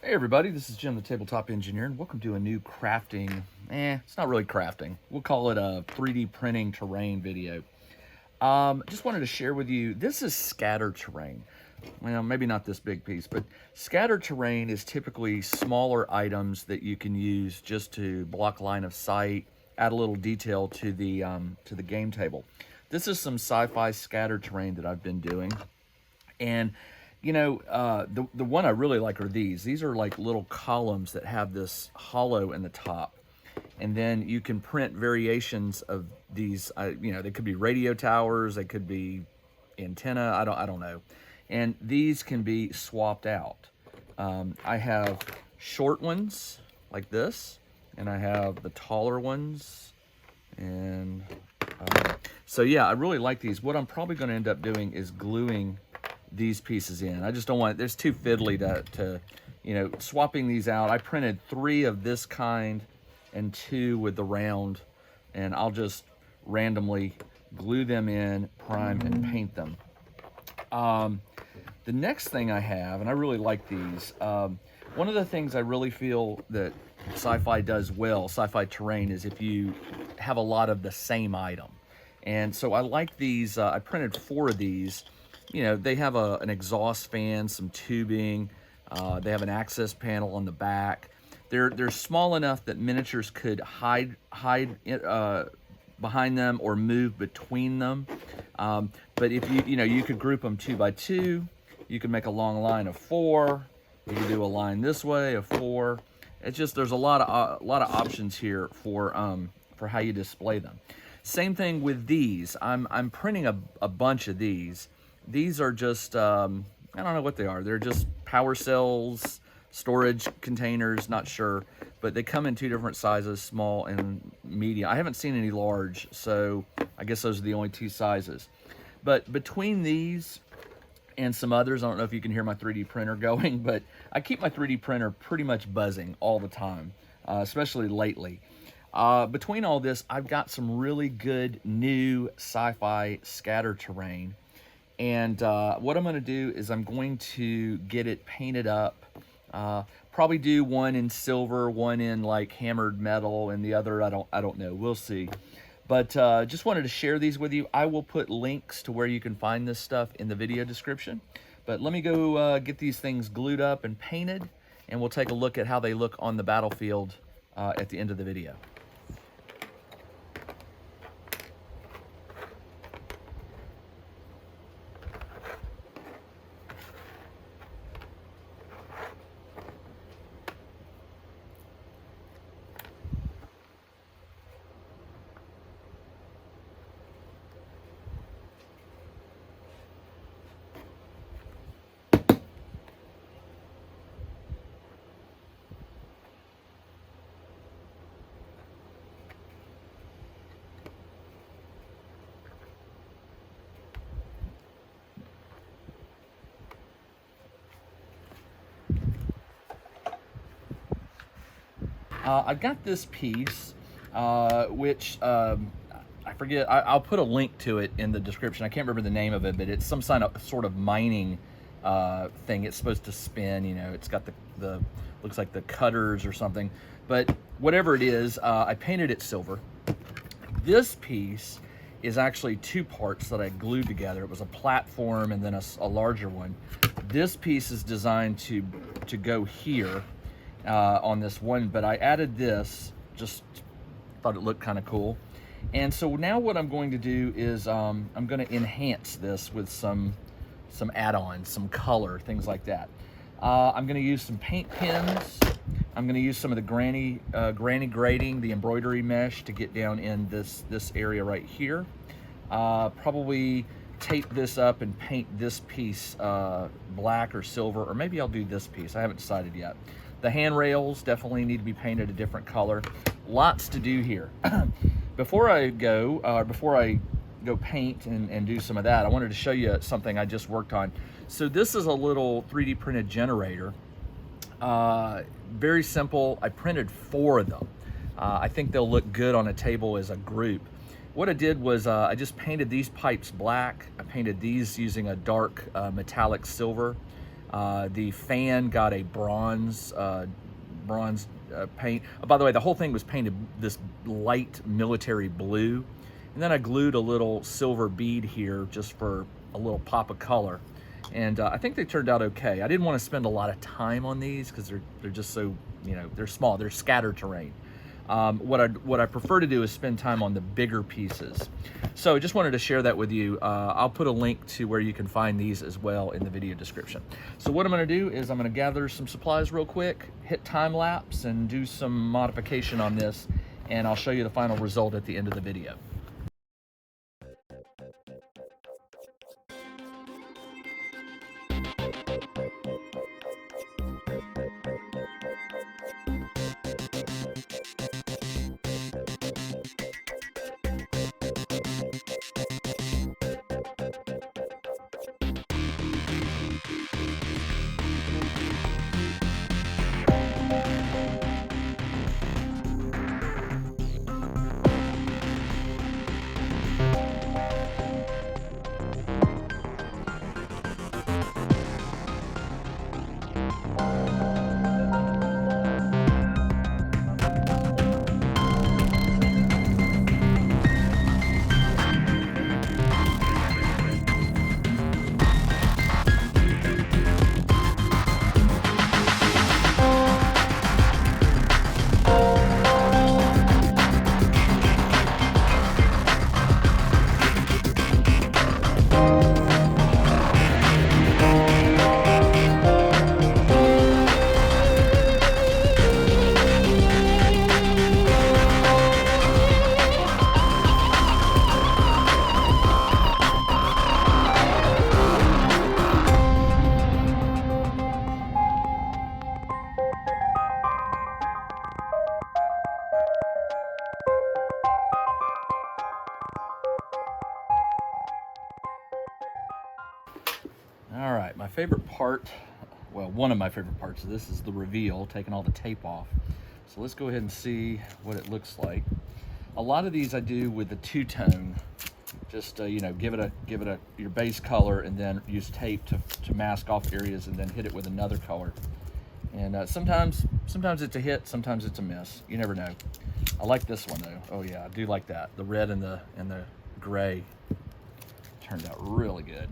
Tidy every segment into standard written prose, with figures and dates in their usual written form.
Hey everybody, this is Jim the Tabletop Engineer, and welcome to a new crafting, it's not really crafting. We'll call it a 3D printing terrain video. Just wanted to share with you, this is scatter terrain. Well, maybe not this big piece, but scatter terrain is typically smaller items that you can use just to block line of sight, add a little detail to the game table. This is some sci-fi scatter terrain that I've been doing. And you know, the one I really like are these. These are like little columns that have this hollow in the top. And then you can print variations of these, they could be radio towers, they could be antenna, I don't know. And these can be swapped out. I have short ones like this, and I have the taller ones. And so yeah, I really like these. What I'm probably gonna end up doing is gluing these pieces in. I just don't want, it's too fiddly to swapping these out. I printed 3 of this kind and 2 with the round, and I'll just randomly glue them in, prime, and paint them. The next thing I have, and I really like these, one of the things I really feel that Sci-Fi does well, Sci-Fi terrain, is if you have a lot of the same item. And so I like these, I printed 4 of these. They have an exhaust fan, some tubing, they have an access panel on the back. They're small enough that miniatures could hide behind them or move between them. But if you could group them 2 by 2, you can make a long line of 4. You can do a line this way of 4. It's just, there's a lot of options here for how you display them. Same thing with these. I'm printing a bunch of these. These are just, I don't know what they are. They're just power cells, storage containers, not sure. But they come in 2 different sizes, small and medium. I haven't seen any large, so I guess those are the only 2 sizes. But between these and some others, I don't know if you can hear my 3D printer going, but I keep my 3D printer pretty much buzzing all the time, especially lately. Between all this, I've got some really good new sci-fi scatter terrain. And what I'm going to do is I'm going to get it painted up. Probably do one in silver, one in like hammered metal, and the other I don't know. We'll see. But just wanted to share these with you. I will put links to where you can find this stuff in the video description. But let me go get these things glued up and painted, and we'll take a look at how they look on the battlefield at the end of the video. I got this piece, which I forget. I'll put a link to it in the description. I can't remember the name of it, but it's some sort of mining thing. It's supposed to spin. It's got the looks like the cutters or something. But whatever it is, I painted it silver. This piece is actually 2 parts that I glued together. It was a platform and then a larger one. This piece is designed to go here. On this one, but I added this, just thought it looked kind of cool. And so now what I'm going to do is I'm going to enhance this with some add-ons, some color, things like that. I'm going to use some paint pens. I'm going to use some of the granny grading, the embroidery mesh, to get down in this area right here. Probably tape this up and paint this piece black or silver, or maybe I'll do this piece. I haven't decided yet. The handrails definitely need to be painted a different color. Lots to do here. Before I go paint and do some of that, I wanted to show you something I just worked on. So this is a little 3D printed generator. Very simple. I printed 4 of them. I think they'll look good on a table as a group. What I did was I just painted these pipes black. I painted these using a dark metallic silver. The fan got a bronze paint. By the way, the whole thing was painted this light military blue, and then I glued a little silver bead here just for a little pop of color. And I think they turned out okay. I didn't want to spend a lot of time on these because they're just so, you know, they're small, they're scatter terrain. What I prefer to do is spend time on the bigger pieces. So just wanted to share that with you. I'll put a link to where you can find these as well in the video description. So what I'm going to do is I'm going to gather some supplies real quick, hit time lapse, and do some modification on this, and I'll show you the final result at the end of the video. All right, my favorite part, well, one of my favorite parts of this is the reveal, taking all the tape off. So let's go ahead and see what it looks like. A lot of these I do with the two-tone, just you know, give it your base color, and then use tape to mask off areas, and then hit it with another color. And sometimes it's a hit, sometimes it's a miss. You never know. I like this one though. Oh yeah, I do like that. The red and the gray turned out really good.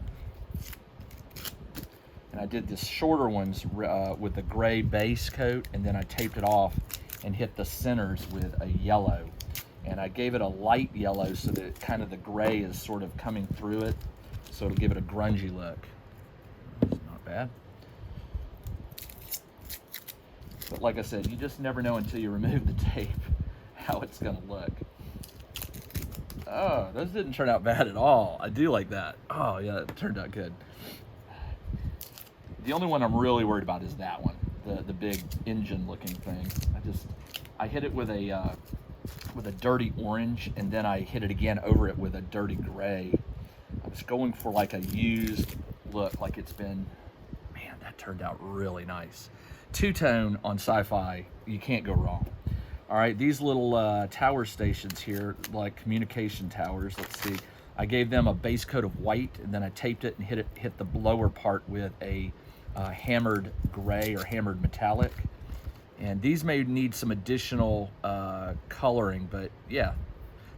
And I did the shorter ones with the gray base coat, and then I taped it off and hit the centers with a yellow. And I gave it a light yellow so that kind of the gray is sort of coming through it, so it'll give it a grungy look. It's not bad. But like I said, you just never know until you remove the tape how it's gonna look. Oh, those didn't turn out bad at all. I do like that. Oh yeah, it turned out good. The only one I'm really worried about is that one, the big engine looking thing. I hit it with a dirty orange, and then I hit it again over it with a dirty gray. I was going for like a used look, like it's been, man, that turned out really nice. Two-tone on Sci-Fi, you can't go wrong. All right, these little tower stations here, like communication towers, let's see. I gave them a base coat of white, and then I taped it and hit the lower part with a hammered gray or hammered metallic. And these may need some additional coloring, but yeah,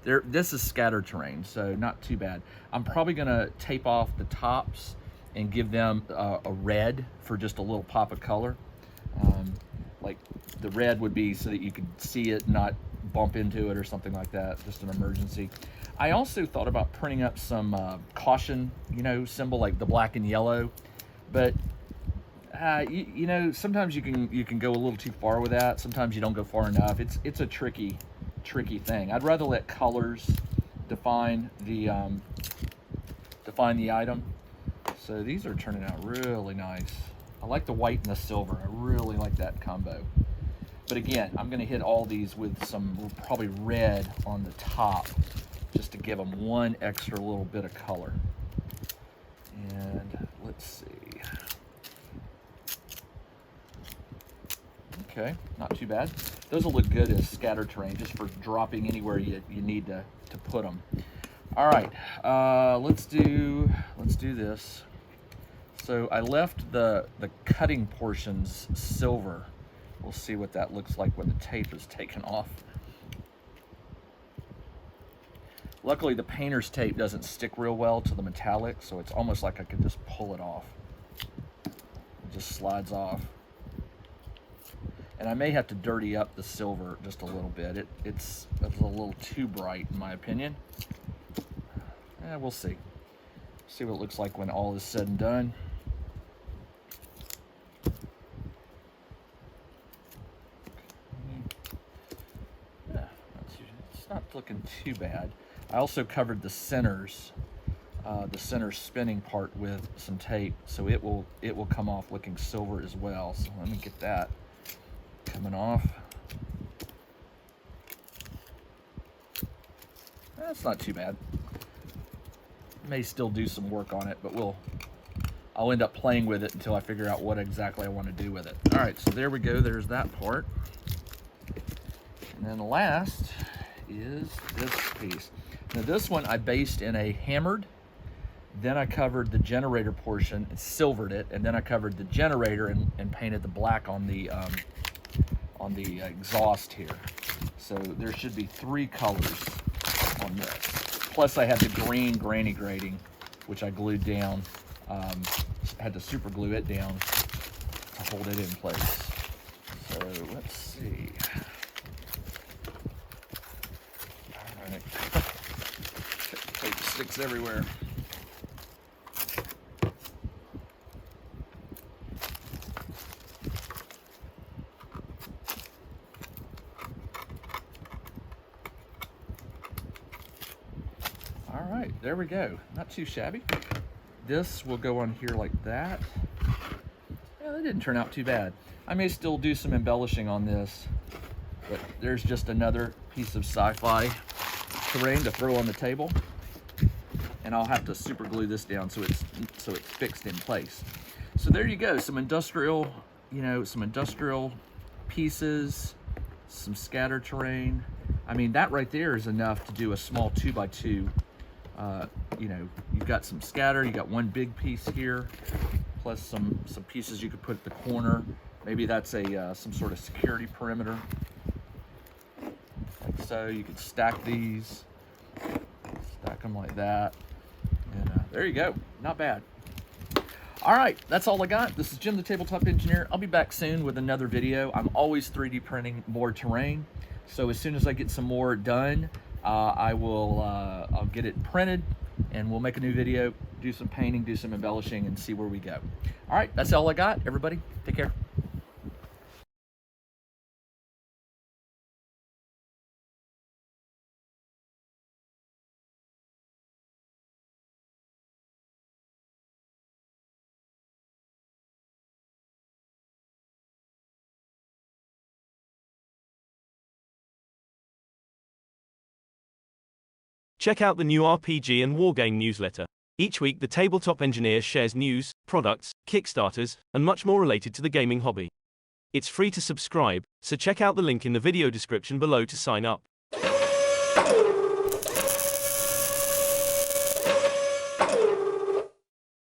this is scatter terrain, so not too bad. I'm probably gonna tape off the tops and give them a red for just a little pop of color. Like the red would be so that you could see it, not bump into it or something like that, just an emergency. I also thought about printing up some caution, you know, symbol like the black and yellow, but you know, sometimes you can go a little too far with that. Sometimes you don't go far enough. It's a tricky thing. I'd rather let colors define the item. So these are turning out really nice. I like the white and the silver. I really like that combo. But again, I'm going to hit all these with some probably red on the top, just to give them one extra little bit of color. And let's see. Okay, not too bad. Those will look good as scatter terrain, just for dropping anywhere you need to put them. All right, let's do this. So I left the cutting portions silver. We'll see what that looks like when the tape is taken off. Luckily, the painter's tape doesn't stick real well to the metallic, so it's almost like I could just pull it off. It just slides off. And I may have to dirty up the silver just a little bit. It's a little too bright, in my opinion. Yeah, we'll see. See what it looks like when all is said and done. Yeah, it's not looking too bad. I also covered the centers spinning part with some tape, so it will come off looking silver as well. So let me get that coming off. That's not too bad. May still do some work on it, but I'll end up playing with it until I figure out what exactly I want to do with it. All right, so there we go. There's that part. And then the last is this piece. Now this one I based in a hammered, then I covered the generator portion and silvered it, and then I covered the generator and painted the black on the exhaust here. So there should be 3 colors on this. Plus I had the green granny grating, which I glued down. Had to super glue it down to hold it in place. So let's see. All right. Tape sticks everywhere. All right, there we go. Not too shabby. This will go on here like that. Yeah, that didn't turn out too bad. I may still do some embellishing on this, but there's just another piece of Sci-Fi terrain to throw on the table, and I'll have to super glue this down so it's fixed in place. So there you go, some industrial pieces, some scatter terrain. I mean, that right there is enough to do a small 2x2. You've got some scatter, you got one big piece here, plus some pieces you could put at the corner. Maybe that's some sort of security perimeter. Like so, you could stack these, stack them like that, and there you go, not bad. All right, that's all I got. This is Jim the Tabletop Engineer. I'll be back soon with another video. I'm always 3D printing more terrain, so as soon as I get some more done, I'll get it printed, and we'll make a new video, do some painting, do some embellishing, and see where we go. All right, that's all I got. Everybody, take care. Check out the new RPG and Wargame newsletter. Each week, the Tabletop Engineer shares news, products, Kickstarters, and much more related to the gaming hobby. It's free to subscribe, so check out the link in the video description below to sign up.